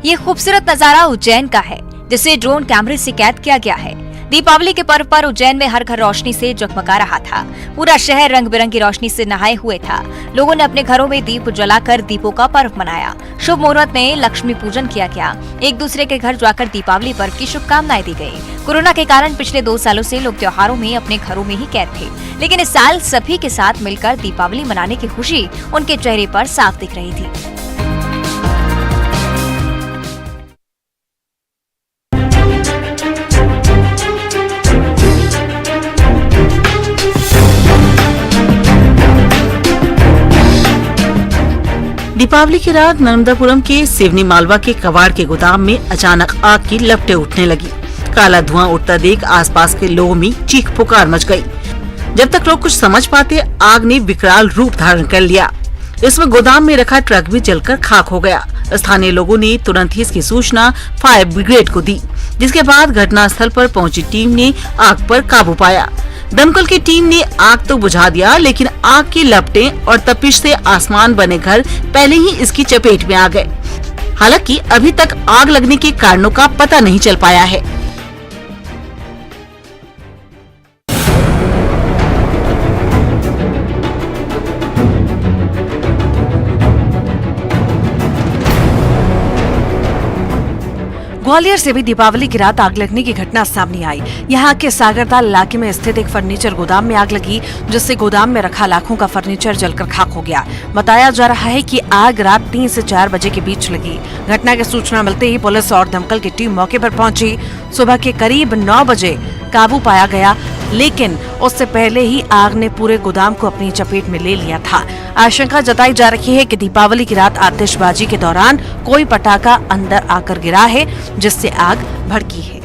ये खूबसूरत नजारा उज्जैन का है, जिसे ड्रोन कैमरे से कैद किया गया है। दीपावली के पर्व पर उज्जैन में हर घर रोशनी से जगमगा रहा था। पूरा शहर रंग बिरंगी रोशनी से नहाए हुए था। लोगों ने अपने घरों में दीप जलाकर दीपों का पर्व मनाया। शुभ मुहूर्त में लक्ष्मी पूजन किया गया। एक दूसरे के घर जाकर दीपावली पर्व की शुभकामनाएं दी गई। कोरोना के कारण पिछले 2 सालों से लोग त्योहारों में अपने घरों में ही कैद थे, लेकिन इस साल सभी के साथ मिलकर दीपावली मनाने की खुशी उनके चेहरे पर साफ दिख रही थी। दीपावली की रात नर्मदापुरम के सिवनी मालवा के कबाड़ के गोदाम में अचानक आग की लपटें उठने लगी। काला धुआं उठता देख आसपास के लोगों में चीख पुकार मच गई। जब तक लोग कुछ समझ पाते, आग ने विकराल रूप धारण कर लिया। इसमें गोदाम में रखा ट्रक भी जलकर खाक हो गया। स्थानीय लोगों ने तुरंत ही इसकी सूचना फायर ब्रिगेड को दी, जिसके बाद घटनास्थल पर पहुंची टीम ने आग पर काबू पाया। दमकल की टीम ने आग तो बुझा दिया, लेकिन आग की लपटें और तपिश से आसमान बने घर पहले ही इसकी चपेट में आ गए। हालांकि अभी तक आग लगने के कारणों का पता नहीं चल पाया है। ग्वालियर से भी दीपावली की रात आग लगने की घटना सामने आई। यहाँ के सागरताल इलाके में स्थित एक फर्नीचर गोदाम में आग लगी, जिससे गोदाम में रखा लाखों का फर्नीचर जलकर खाक हो गया। बताया जा रहा है कि आग रात 3 से 4 बजे के बीच लगी। घटना की सूचना मिलते ही पुलिस और दमकल की टीम मौके पर पहुंची। सुबह के करीब 9 बजे काबू पाया गया, लेकिन उससे पहले ही आग ने पूरे गोदाम को अपनी चपेट में ले लिया था। आशंका जताई जा रही है कि दीपावली की रात आतिशबाजी के दौरान कोई पटाखा अंदर आकर गिरा है, जिससे आग भड़की है।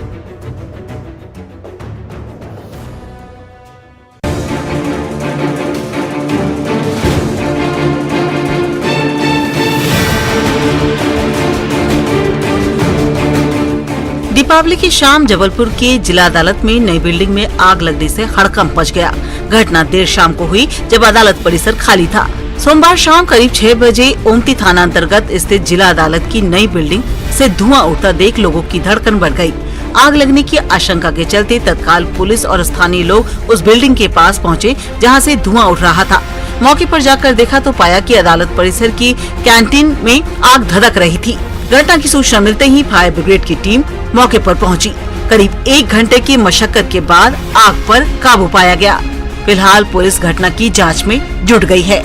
दीपावली की शाम जबलपुर के जिला अदालत में नई बिल्डिंग में आग लगने से हड़कंप मच गया। घटना देर शाम को हुई, जब अदालत परिसर खाली था। सोमवार शाम करीब 6 बजे ओमती थाना अंतर्गत स्थित जिला अदालत की नई बिल्डिंग से धुआं उठता देख लोगों की धड़कन बढ़ गई। आग लगने की आशंका के चलते तत्काल पुलिस और स्थानीय लोग उस बिल्डिंग के पास पहुंचे, जहां से धुआं उठ रहा था। मौके पर जाकर देखा तो पाया कि अदालत परिसर की कैंटीन में आग धधक रही थी। घटना की सूचना मिलते ही फायर ब्रिगेड की टीम मौके पर पहुंची। करीब 1 घंटे की मशक्कत के बाद आग पर काबू पाया गया। फिलहाल पुलिस घटना की जांच में जुट गई है।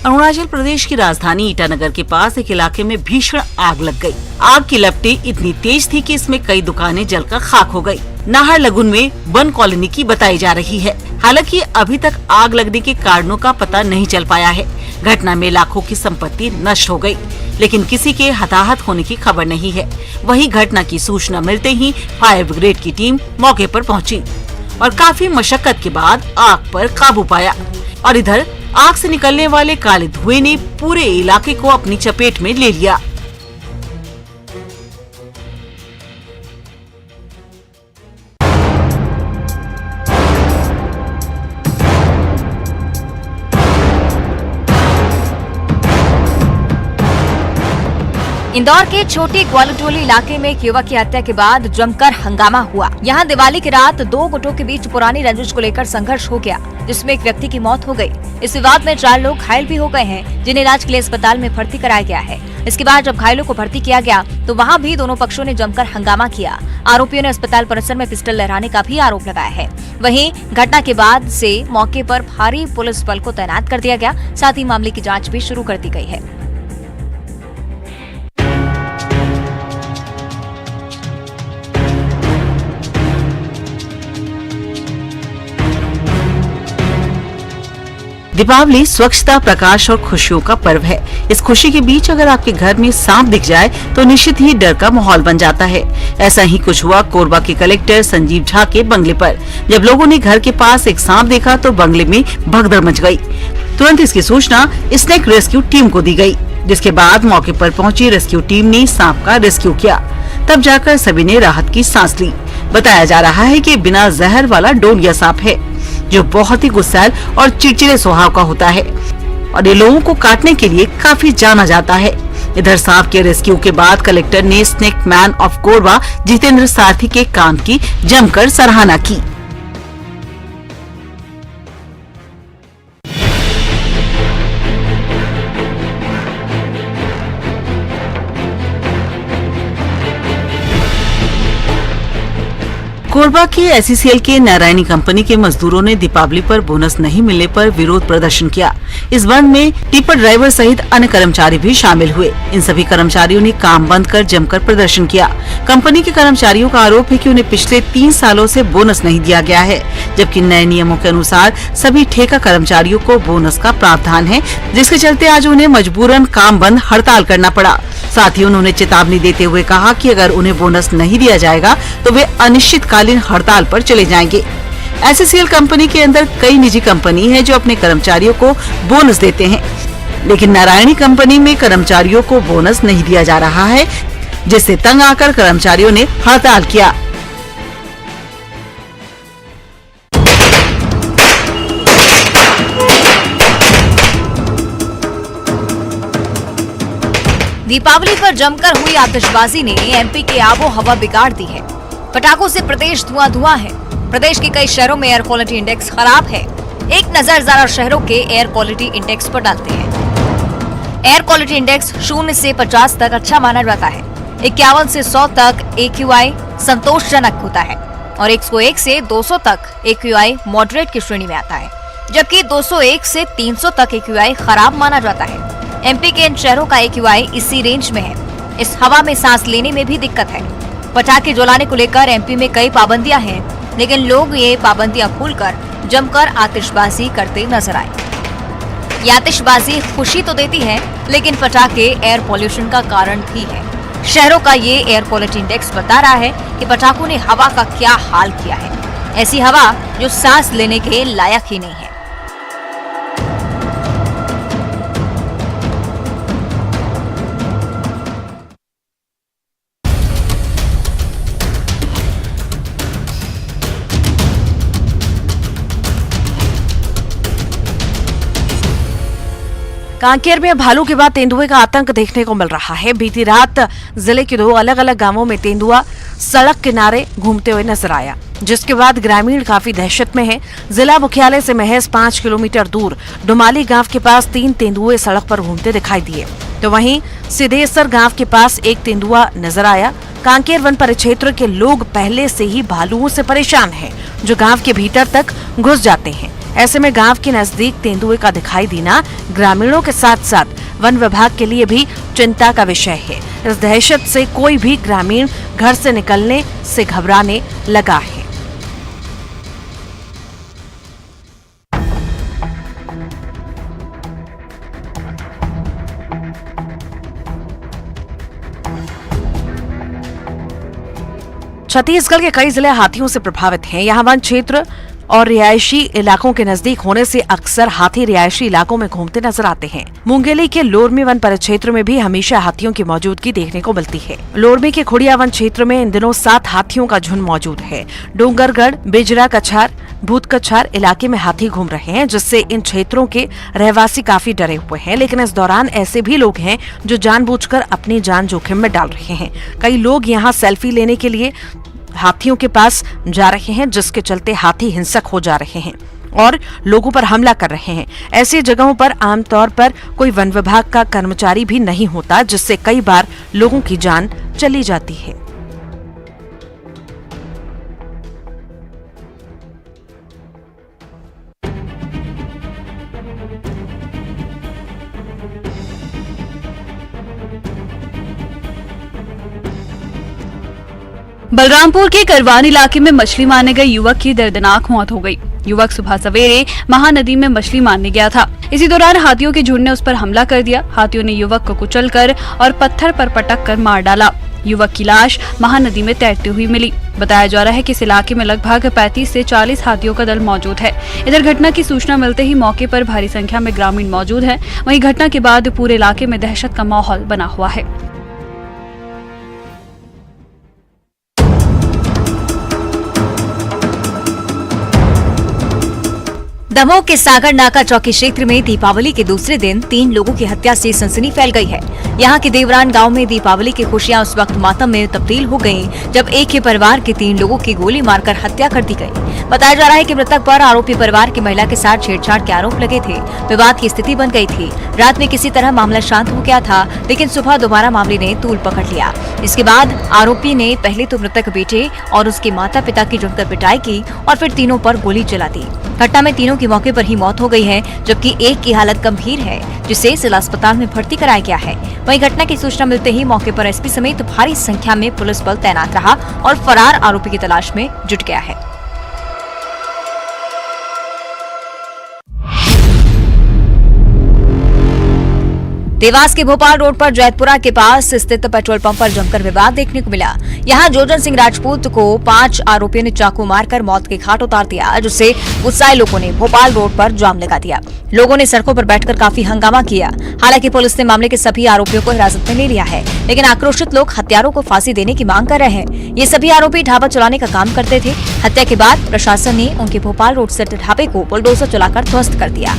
अरुणाचल प्रदेश की राजधानी ईटानगर के पास एक इलाके में भीषण आग लग गई। आग की लपटें इतनी तेज थी कि इसमें कई दुकानें जलकर खाक हो गई। नाहरलगुन में वन कॉलोनी की बताई जा रही है। हालांकि अभी तक आग लगने के कारणों का पता नहीं चल पाया है। घटना में लाखों की संपत्ति नष्ट हो गई, लेकिन किसी के हताहत होने की खबर नहीं है। वहीं घटना की सूचना मिलते ही फायर ब्रिगेड की टीम मौके पर पहुंची और काफी मशक्कत के बाद आग पर काबू पाया। और इधर आग से निकलने वाले काले धुएं ने पूरे इलाके को अपनी चपेट में ले लिया। इंदौर के छोटे ग्वालटोली इलाके में एक युवक की हत्या के बाद जमकर हंगामा हुआ। यहाँ दिवाली की रात 2 गुटों के बीच पुरानी रंजिश को लेकर संघर्ष हो गया, जिसमें एक व्यक्ति की मौत हो गई। इस विवाद में 4 लोग घायल भी हो गए हैं, जिन्हें इलाज के लिए अस्पताल में भर्ती कराया गया है। इसके बाद जब घायलों को भर्ती किया गया तो वहाँ भी दोनों पक्षों ने जमकर हंगामा किया। आरोपियों ने अस्पताल परिसर में पिस्टल लहराने का भी आरोप लगाया है। वहीं घटना के बाद से मौके पर भारी पुलिस बल को तैनात कर दिया गया। साथ ही मामले की जाँच भी शुरू कर दी गई है। दीपावली स्वच्छता, प्रकाश और खुशियों का पर्व है। इस खुशी के बीच अगर आपके घर में सांप दिख जाए तो निश्चित ही डर का माहौल बन जाता है। ऐसा ही कुछ हुआ कोरबा के कलेक्टर संजीव झा के बंगले पर। जब लोगों ने घर के पास एक सांप देखा तो बंगले में भगदड़ मच गई। तुरंत इसकी सूचना स्नेक रेस्क्यू टीम को दी गई, जिसके बाद मौके पर पहुंची रेस्क्यू टीम ने सांप का रेस्क्यू किया। तब जाकर सभी ने राहत की सांस ली। बताया जा रहा है कि बिना जहर वाला डोलिया सांप है, जो बहुत ही गुस्सैल और चिड़चिड़े स्वभाव का होता है और ये लोगों को काटने के लिए काफी जाना जाता है। इधर सांप के रेस्क्यू के बाद कलेक्टर ने snake man of Korba Jitendra सारथी के काम की जमकर सराहना की। कोरबा की एसईसीएल के नारायणी कंपनी के मजदूरों ने दीपावली पर बोनस नहीं मिलने पर विरोध प्रदर्शन किया। इस बंद में टिपर ड्राइवर सहित अन्य कर्मचारी भी शामिल हुए। इन सभी कर्मचारियों ने काम बंद कर जमकर प्रदर्शन किया। कंपनी के कर्मचारियों का आरोप है कि उन्हें पिछले 3 सालों से बोनस नहीं दिया गया है, जबकि नए नियमों के अनुसार सभी ठेका कर्मचारियों को बोनस का प्रावधान है, जिसके चलते आज उन्हें मजबूरन काम बंद हड़ताल करना पड़ा। साथ ही उन्होंने चेतावनी देते हुए कहा कि अगर उन्हें बोनस नहीं दिया जाएगा तो वे अनिश्चितकालीन हड़ताल पर चले जाएंगे। एसईसीएल कंपनी के अंदर कई निजी कंपनी है जो अपने कर्मचारियों को बोनस देते हैं, लेकिन नारायणी कंपनी में कर्मचारियों को बोनस नहीं दिया जा रहा है, जिससे तंग आकर कर्मचारियों ने हड़ताल किया। दीपावली पर जमकर हुई आतिशबाजी ने एमपी की आबो हवा बिगाड़ दी है। पटाखों से प्रदेश धुआं है। प्रदेश के कई शहरों में एयर क्वालिटी इंडेक्स खराब है। एक नजर जरा शहरों के एयर क्वालिटी इंडेक्स पर डालते हैं। एयर क्वालिटी इंडेक्स 0 से 50 तक अच्छा माना जाता है। 51 से 100 तक AQI संतोषजनक होता है और 101 से 200 तक AQI मॉडरेट की श्रेणी में आता है, जबकि 201 से 300 तक AQI खराब माना जाता है। एमपी के इन शहरों का AQI इसी रेंज में है। इस हवा में सांस लेने में भी दिक्कत है। पटाखे जलाने को लेकर एमपी में कई पाबंदियां हैं, लेकिन लोग ये पाबंदियां भूलकर जमकर आतिशबाजी करते नजर आए। ये आतिशबाजी खुशी तो देती है, लेकिन पटाखे एयर पॉल्यूशन का कारण भी है। शहरों का ये एयर क्वालिटी इंडेक्स बता रहा है कि पटाखों ने हवा का क्या हाल किया है। ऐसी हवा जो सांस लेने के लायक ही नहीं है। कांकेर में भालू के बाद तेंदुए का आतंक देखने को मिल रहा है। बीती रात जिले के 2 अलग अलग गांवों में तेंदुआ सड़क किनारे घूमते हुए नजर आया, जिसके बाद ग्रामीण काफी दहशत में हैं। जिला मुख्यालय से महज 5 किलोमीटर दूर डुमाली गांव के पास 3 तेंदुए सड़क पर घूमते दिखाई दिए, तो वहीं सिद्धेश्वर गांव के पास एक तेंदुआ नजर आया। कांकेर वन परिक्षेत्र के लोग पहले से ही भालुओं से परेशान हैं, जो गांव के भीतर तक घुस जाते हैं। ऐसे में गांव के नजदीक तेंदुए का दिखाई देना ग्रामीणों के साथ साथ वन विभाग के लिए भी चिंता का विषय है। इस दहशत से कोई भी ग्रामीण घर से निकलने से घबराने लगा है। छत्तीसगढ़ के कई जिले हाथियों से प्रभावित हैं। यहाँ वन क्षेत्र और रिहायशी इलाकों के नजदीक होने से अक्सर हाथी रिहायशी इलाकों में घूमते नजर आते हैं। मुंगेली के लोरमी वन परिक्षेत्र में भी हमेशा हाथियों की मौजूदगी देखने को मिलती है। लोरमी के खुड़िया वन क्षेत्र में इन दिनों 7 हाथियों का झुंड मौजूद है। डोंगरगढ़, बिजरा कछार, भूत कछार इलाके में हाथी घूम रहे हैं, जिससे इन क्षेत्रों के रहवासी काफी डरे हुए हैं। लेकिन इस दौरान ऐसे भी लोग हैं जो जानबूझकर अपनी जान जोखिम में डाल रहे हैं। कई लोग यहाँ सेल्फी लेने के लिए हाथियों के पास जा रहे हैं, जिसके चलते हाथी हिंसक हो जा रहे हैं और लोगों पर हमला कर रहे हैं। ऐसी जगहों पर आमतौर पर कोई वन विभाग का कर्मचारी भी नहीं होता, जिससे कई बार लोगों की जान चली जाती है। बलरामपुर के करवान इलाके में मछली मारने गए युवक की दर्दनाक मौत हो गई। युवक सुबह सवेरे महानदी में मछली मारने गया था। इसी दौरान हाथियों के झुंड ने उस पर हमला कर दिया। हाथियों ने युवक को कुचलकर और पत्थर पर पटक कर मार डाला। युवक की लाश महानदी में तैरती हुई मिली। बताया जा रहा है कि इस इलाके में लगभग 35 से 40 हाथियों का दल मौजूद है। इधर घटना की सूचना मिलते ही मौके पर भारी संख्या में ग्रामीण मौजूद हैं। वहीं घटना के बाद पूरे इलाके में दहशत का माहौल बना हुआ है। दमोह के सागर नाका चौकी क्षेत्र में दीपावली के दूसरे दिन 3 लोगों की हत्या से सनसनी फैल गई है। यहाँ के देवरान गांव में दीपावली की खुशियां उस वक्त मातम में तब्दील हो गयी जब एक ही परिवार के 3 लोगों की गोली मारकर हत्या कर दी गई। बताया जा रहा है कि मृतक पर आरोपी परिवार की महिला के साथ छेड़छाड़ के आरोप लगे थे। विवाद की स्थिति बन गई थी। रात में किसी तरह मामला शांत हो गया था, लेकिन सुबह दोबारा मामले ने तूल पकड़ लिया। इसके बाद आरोपी ने पहले तो मृतक बेटे और उसके माता पिता की जमकर पिटाई की और फिर तीनों पर गोली चला दी। घटना में तीनों की मौके पर ही मौत हो गई है, जबकि एक की हालत गंभीर है, जिसे जिला अस्पताल में भर्ती कराया गया है। वहीं घटना की सूचना मिलते ही मौके पर एसपी समेत भारी संख्या में पुलिस बल तैनात रहा और फरार आरोपी की तलाश में जुट गया है। देवास के भोपाल रोड पर जैतपुरा के पास स्थित पेट्रोल पंप पर जमकर विवाद देखने को मिला। यहां जोजन सिंह राजपूत को 5 आरोपियों ने चाकू मारकर मौत के घाट उतार दिया, जिससे गुस्साए लोगों ने भोपाल रोड पर जाम लगा दिया। लोगों ने सड़कों पर बैठकर काफी हंगामा किया। हालांकि पुलिस ने मामले के सभी आरोपियों को हिरासत में ले लिया है, लेकिन आक्रोशित लोग हत्यारों को फांसी देने की मांग कर रहे हैं। ये सभी आरोपी ढाबा चलाने का काम करते थे। हत्या के बाद प्रशासन ने उनके भोपाल रोड स्थित ढाबे को बुलडोजर चलाकर ध्वस्त कर दिया।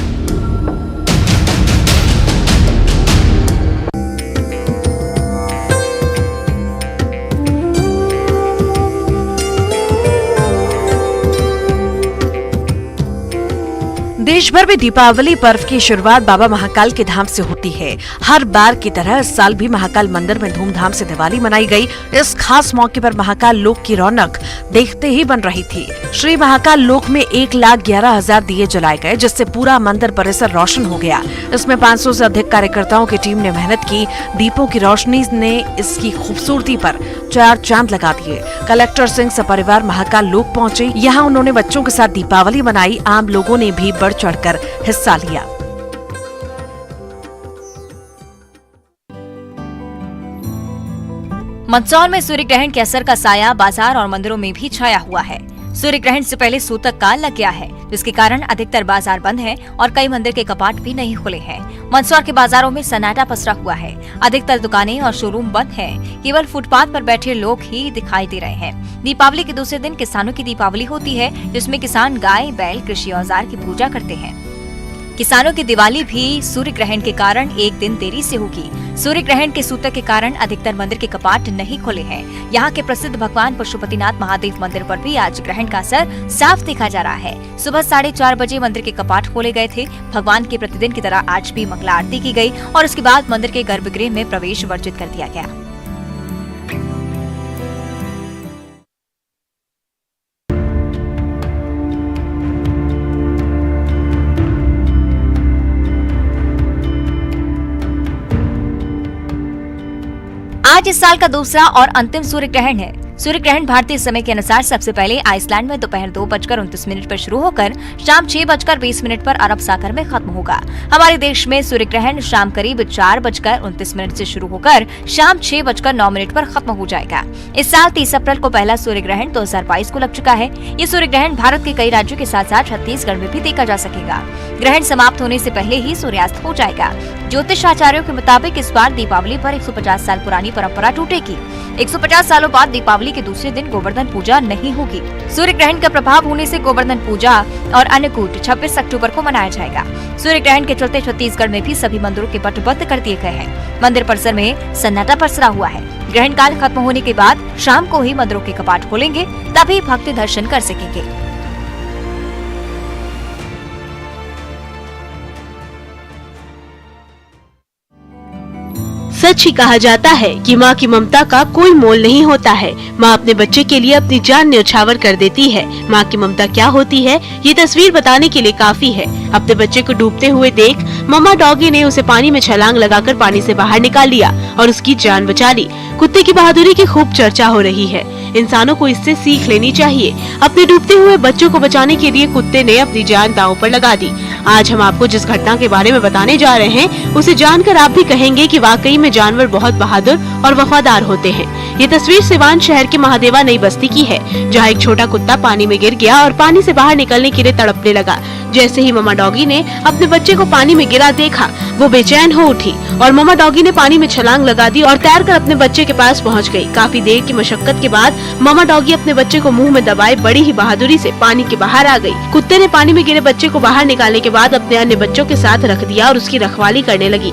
देश भर में दीपावली पर्व की शुरुआत बाबा महाकाल के धाम से होती है। हर बार की तरह इस साल भी महाकाल मंदिर में धूमधाम से दिवाली मनाई गई। इस खास मौके पर महाकाल लोक की रौनक देखते ही बन रही थी। श्री महाकाल लोक में 1,11,000 दिए जलाए गए, जिससे पूरा मंदिर परिसर रोशन हो गया। इसमें 500 से अधिक कार्यकर्ताओं की टीम ने मेहनत की। दीपों की रोशनी ने इसकी खूबसूरती पर 4 चांद लगा दिए। कलेक्टर सिंह सपरिवार महाकाल लोक पहुँचे। यहाँ उन्होंने बच्चों के साथ दीपावली मनाई। आम लोगों ने भी बढ़ चढ़कर हिस्सा लिया। मंदसौर में सूर्य ग्रहण के असर का साया बाजार और मंदिरों में भी छाया हुआ है। सूर्य ग्रहण से पहले सूतक काल लग गया है, जिसके कारण अधिकतर बाजार बंद हैं और कई मंदिर के कपाट भी नहीं खुले हैं। मंदसौर के बाजारों में सन्नाटा पसरा हुआ है। अधिकतर दुकानें और शोरूम बंद हैं। केवल फुटपाथ पर बैठे लोग ही दिखाई दे रहे हैं। दीपावली के दूसरे दिन किसानों की दीपावली होती है, जिसमें किसान गाय, बैल, कृषि औजार की पूजा करते हैं। किसानों की दिवाली भी सूर्य ग्रहण के कारण एक दिन देरी से होगी। सूर्य ग्रहण के सूतक के कारण अधिकतर मंदिर के कपाट नहीं खुले हैं। यहाँ के प्रसिद्ध भगवान पशुपतिनाथ महादेव मंदिर पर भी आज ग्रहण का असर साफ देखा जा रहा है। सुबह 4:30 बजे मंदिर के कपाट खोले गए थे। भगवान के प्रतिदिन की तरह आज भी मंगला आरती की गई और उसके बाद मंदिर के गर्भगृह में प्रवेश वर्जित कर दिया गया। आज इस साल का दूसरा और अंतिम सूर्य ग्रहण है। सूर्य ग्रहण भारतीय समय के अनुसार सबसे पहले आइसलैंड में दोपहर 2:29 पर शुरू होकर शाम 6:20 पर अरब सागर में खत्म होगा। हमारे देश में सूर्य ग्रहण शाम करीब 4:29 से शुरू होकर शाम 6:09 पर खत्म हो जाएगा। इस साल 30 अप्रैल को पहला सूर्य ग्रहण 2022 को लग चुका है। ये सूर्य ग्रहण भारत के कई राज्यों के साथ साथ छत्तीसगढ़ में भी देखा जा सकेगा। ग्रहण समाप्त होने से पहले ही सूर्यास्त हो जाएगा। ज्योतिष आचार्यों के मुताबिक इस बार दीपावली पर 150 साल पुरानी परंपरा टूटेगी। 150 सालों बाद दीपावली के दूसरे दिन गोवर्धन पूजा नहीं होगी। सूर्य ग्रहण का प्रभाव होने से गोवर्धन पूजा और अन्नकूट 26 अक्टूबर को मनाया जाएगा। सूर्य ग्रहण के चलते छत्तीसगढ़ में भी सभी मंदिरों के पट बंद कर दिए गए हैं। मंदिर परिसर में सन्नाटा पसरा हुआ है। ग्रहण काल खत्म होने के बाद शाम को ही मंदिरों के कपाट खोलेंगे, तभी भक्त दर्शन कर सकेंगे। सच ही कहा जाता है कि माँ की ममता का कोई मोल नहीं होता है। माँ अपने बच्चे के लिए अपनी जान न्यौछावर कर देती है। माँ की ममता क्या होती है, ये तस्वीर बताने के लिए काफी है। अपने बच्चे को डूबते हुए देख मम्मा डॉगी ने उसे पानी में छलांग लगाकर पानी से बाहर निकाल लिया और उसकी जान बचा ली। कुत्ते की बहादुरी की खूब चर्चा हो रही है। इंसानों को इससे सीख लेनी चाहिए। अपने डूबते हुए बच्चों को बचाने के लिए कुत्ते ने अपनी जान दांव पर लगा दी। आज हम आपको जिस घटना के बारे में बताने जा रहे हैं, उसे जानकर आप भी कहेंगे कि वाकई में जानवर बहुत बहादुर और वफादार होते हैं। ये तस्वीर सिवान शहर के महादेवा नई बस्ती की है, जहाँ एक छोटा कुत्ता पानी में गिर गया और पानी से बाहर निकलने के लिए तड़पने लगा। जैसे ही ममा डॉगी ने अपने बच्चे को पानी में गिरा देखा, वो बेचैन हो उठी और ममा डॉगी ने पानी में छलांग लगा दी और तैरकर अपने बच्चे के पास पहुंच गई। काफी देर की मशक्कत के बाद ममा डॉगी अपने बच्चे को मुंह में दबाए बड़ी ही बहादुरी से पानी के बाहर आ गई। कुत्ते ने पानी में गिरे बच्चे को बाहर निकालने के बाद अपने अन्य बच्चों के साथ रख दिया और उसकी रखवाली करने लगी।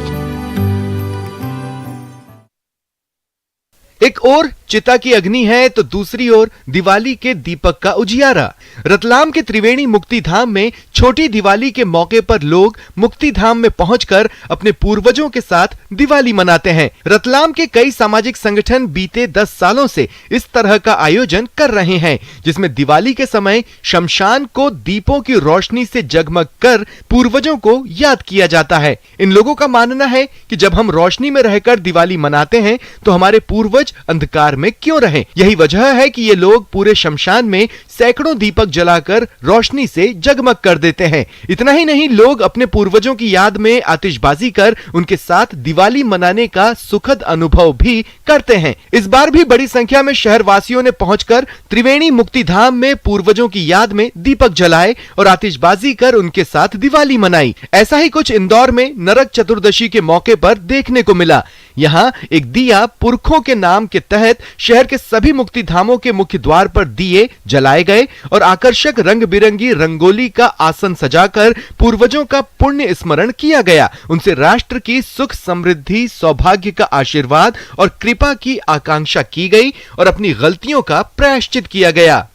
एक ओर चिता की अग्नि है तो दूसरी ओर दिवाली के दीपक का उजियारा। रतलाम के त्रिवेणी मुक्ति धाम में छोटी दिवाली के मौके पर लोग मुक्ति धाम में पहुंचकर अपने पूर्वजों के साथ दिवाली मनाते हैं। रतलाम के कई सामाजिक संगठन बीते 10 सालों से इस तरह का आयोजन कर रहे हैं, जिसमें दिवाली के समय शमशान को दीपों की रोशनी से जगमग कर पूर्वजों को याद किया जाता है। इन लोगों का मानना है कि जब हम रोशनी में रहकर दिवाली मनाते हैं तो हमारे पूर्वज अंधकार में क्यों रहें। यही वजह है कि ये लोग पूरे शमशान में सैकड़ों दीपक जलाकर रोशनी से जगमग कर देते हैं। इतना ही नहीं, लोग अपने पूर्वजों की याद में आतिशबाजी कर उनके साथ दिवाली मनाने का सुखद अनुभव भी करते हैं। इस बार भी बड़ी संख्या में शहर वासियों ने पहुंचकर त्रिवेणी मुक्ति धाम में पूर्वजों की याद में दीपक जलाए और आतिशबाजी कर उनके साथ दिवाली मनाई। ऐसा ही कुछ इंदौर में नरक चतुर्दशी के मौके पर देखने को मिला। यहाँ एक दिया पुरखों के नाम के तहत शहर के सभी मुक्ति धामों के मुख्य द्वार पर दिए जलाए गए और आकर्षक रंग बिरंगी रंगोली का आसन सजाकर पूर्वजों का पुण्य स्मरण किया गया। उनसे राष्ट्र की सुख समृद्धि सौभाग्य का आशीर्वाद और कृपा की आकांक्षा की गई और अपनी गलतियों का प्रायश्चित किया गया।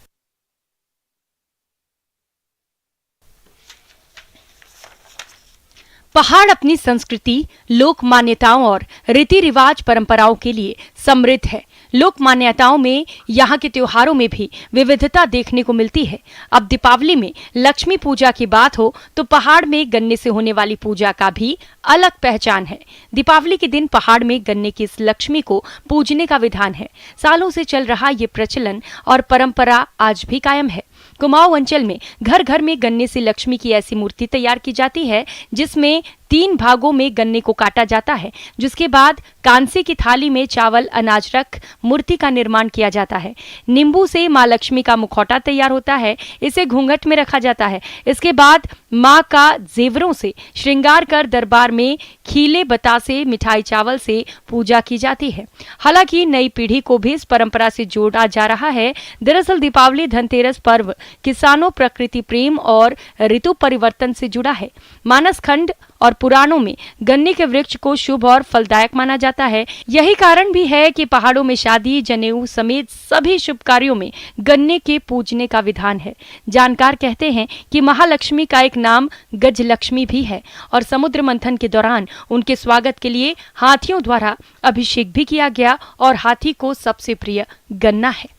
पहाड़ अपनी संस्कृति, लोक मान्यताओं और रीति रिवाज परंपराओं के लिए समृद्ध है। लोक मान्यताओं में यहाँ के त्योहारों में भी विविधता देखने को मिलती है। अब दीपावली में लक्ष्मी पूजा की बात हो तो पहाड़ में गन्ने से होने वाली पूजा का भी अलग पहचान है। दीपावली के दिन पहाड़ में गन्ने की इस लक्ष्मी को पूजने का विधान है। सालों से चल रहा ये प्रचलन और परंपरा आज भी कायम है। कुमाऊं अंचल में घर घर में गन्ने से लक्ष्मी की ऐसी मूर्ति तैयार की जाती है जिसमें 3 भागों में गन्ने को काटा जाता है, जिसके बाद कांसे की थाली में चावल अनाज रख मूर्ति का निर्माण किया जाता है। नींबू से माँ लक्ष्मी का मुखौटा तैयार होता है, इसे घूंघट में रखा जाता है। इसके बाद माँ का जेवरों से श्रृंगार कर दरबार में खीले बतासे मिठाई चावल से पूजा की जाती है। हालांकि नई पीढ़ी को भी इस परंपरा से जोड़ा जा रहा है। दरअसल दीपावली धनतेरस पर्व किसानों, प्रकृति प्रेम और ऋतु परिवर्तन से जुड़ा है। मानस खंड और पुराणों में गन्ने के वृक्ष को शुभ और फलदायक माना जाता है। यही कारण भी है कि पहाड़ों में शादी, जनेऊ समेत सभी शुभ कार्यों में गन्ने के पूजने का विधान है। जानकार कहते हैं कि महालक्ष्मी का एक नाम गजलक्ष्मी भी है और समुद्र मंथन के दौरान उनके स्वागत के लिए हाथियों द्वारा अभिषेक भी किया गया और हाथी को सबसे प्रिय गन्ना है।